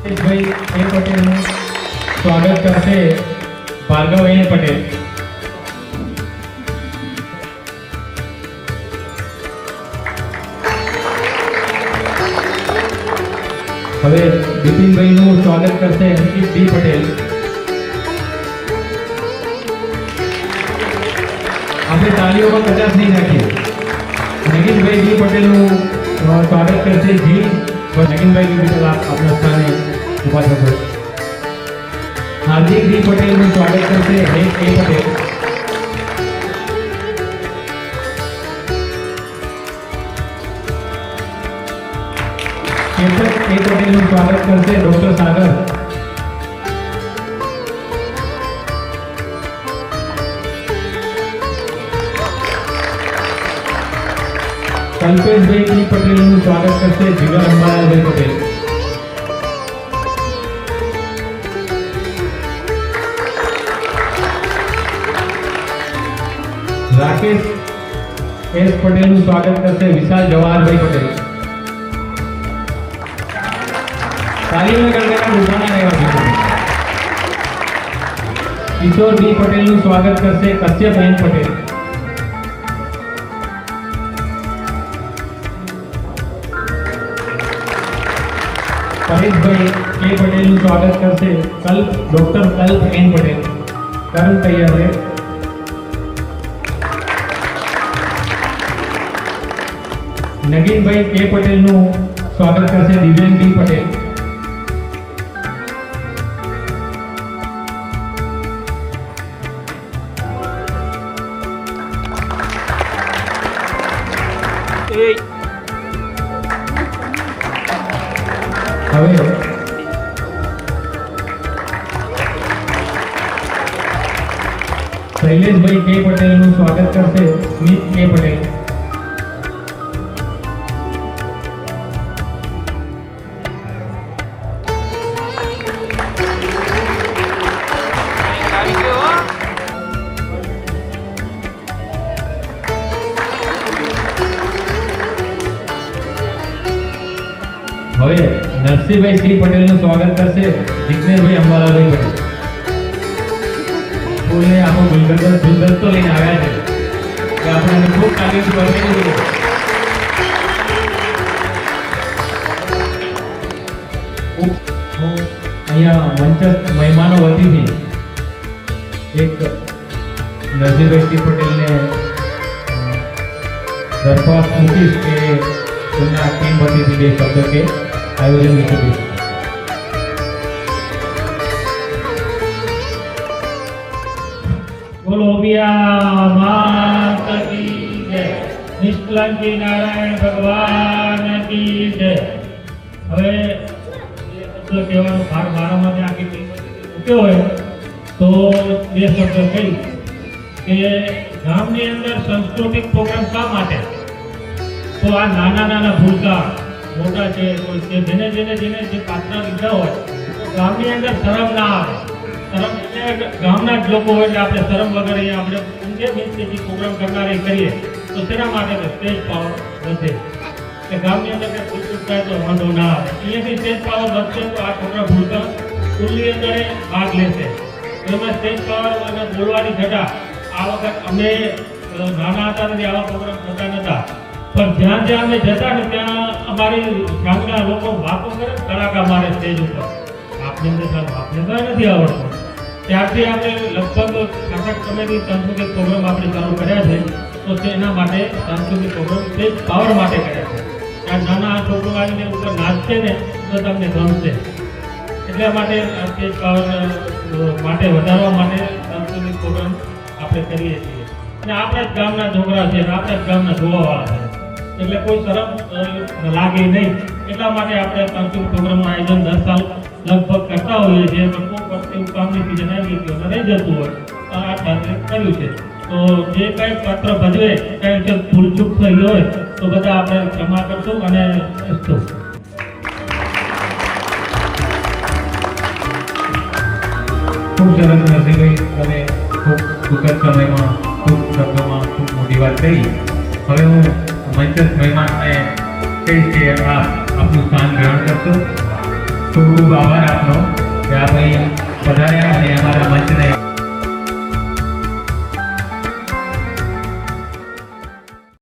ભાઈ એ પટેલનું સ્વાગત કરશે ભાર્ગવ એ પટેલ. હવે બિપિનભાઈનું સ્વાગત કરશે અંકિત બી પટેલ. આપણે તાળીઓમાં 50 નહીં નાખીએ. નગીનભાઈ બી પટેલનું સ્વાગત કરશે જી. નગીનભાઈ બી પટેલ આપના સ્થાને ઉભા થશે. હાર્દિક બી પટેલનું સ્વાગત કરશે હેત એ પટેલ. કેતક એ પટેલનું સ્વાગત કરશે ડોક્ટર સાગર. કલ્પેશભાઈ બી પટેલનું સ્વાગત કરશે જીગર અંબાલાલભાઈ પટેલ. રાકેશ એસ પટેલનું સ્વાગત કરશે વિશાલ જવાહરભાઈ પટેલ. તાલીમના ગણગણા ઉભાના રહેવા જોઈએ. કિશોર બી પટેલનું સ્વાગત કરશે કશ્યપ એન પટેલ. પરેશભાઈ કે પટેલનું સ્વાગત કરશે ડોક્ટર કલ્પ એન પટેલ. કર્મ તૈયાર છે. નગીનભાઈ કે પટેલનું સ્વાગત કરશે દિવ્યાંગ બી પટેલ. હવે શૈલેષભાઈ કે પટેલનું સ્વાગત કરશે સ્મિત કે પટેલ. હવે નરસિંહભાઈ શ્રી પટેલનું સ્વાગત કરશે જિગ્નેશભાઈ અંબાલાલભાઈ પટેલ. ફૂલને આપણો ગુલદસ્તો લઈને આવ્યા છે કે આપણે ખૂબ તાલીમ કરવી જોઈએ. હું અહીંયા મંચસ્થ મહેમાનો વતીથી એક નરસિંહભાઈ શ્રી પટેલને દરખાસ્ત મૂકીશ કે તેમના ટીમ વતીથી બે શબ્દ કે આયોજન વિશે. બોલો મિયા માત કી જય. નિષ્કલંકી નારાયણ ભગવાન કી જય. હવે શબ્દ કહેવાનો ભાગ મારામાંથી આખી ટીમ મૂક્યો હોય તો બે શબ્દ કહી કે ગામની અંદર સાંસ્કૃતિક પ્રોગ્રામ શા માટે. તો આ નાના ભૂલકા મોટા છે જેને જે પાત્ર લીધા હોય ગામની અંદર શરમ ના આવે. શરમ એટલે ગામના જ લોકો હોય એટલે આપણે શરમ વગર અહીંયા આપણે જે પ્રોગ્રામ કરનાર કરીએ તો તેના માટે સ્ટેજ પાવર વધે. કે ગામની અંદર કંઈ ભૂલચૂક થાય તો વાંધો ના આવે. અહીંયાથી સ્ટેજ પાવર વધશે તો આ છોકરા ભૂલકા સ્કૂલની અંદર ભાગ લેશે. એમાં સ્ટેજ પાવર અને બોલવાની ઘટા આ વખત અમે નાના હતા નથી આવા પ્રોગ્રામ થતા નહોતા. પણ જ્યાં અમે જતા ને ત્યાં અમારી ગામના લોકો વાતો કરે કડાકા મારે સ્ટેજ ઉપર. આપણે નથી આવડતું. ત્યારથી આપણે લગભગ કમેટી સાંસ્કૃતિક પ્રોગ્રામ આપણે ચાલુ કર્યા છે. તો તેના માટે સાંસ્કૃતિક પ્રોગ્રામ સ્ટેજ પાવર માટે કર્યા છે. આ નાના છોકરો આવીને ઉપર નાચશે ને તો તમને ગમશે. એટલા માટે સ્ટેજ પાવર માટે વધારવા માટે સાંસ્કૃતિક પ્રોગ્રામ આપણે કરીએ છીએ. અને આપણા જ ગામના છોકરા છે આપણા જ ગામના જોવાવાળા છે એટલે કોઈ શરમ લાગે નહીં. એટલા માટે આપણે સાંસ્કૃતિક પ્રોગ્રામનું આયોજન 10 સાલ લગભગ કરતા હોઈએ છીએ. પણ કોઈ વખતે કામની સિઝન આવી ગઈ રહી જતું હોય તો આ સાથે કર્યું છે. તો જે કંઈ પાત્ર ભજવે કંઈ ભૂલચૂક થઈ હોય તો બધા આપણે ક્ષમા કરશું અને ખૂબ સરસ નરસિંહભાઈ તમે ખૂબ ટૂંક સમયમાં ખૂબ શબ્દોમાં ખૂબ મોટી વાત કરી. હવે હું મંચસ્થ મહેમાનને કહીશ કે આપનું સ્થાન ગ્રહણ કરશો. ખૂબ ખૂબ આભાર આપનો કે આ ભાઈ પધાર્યા અને અમારા મંચને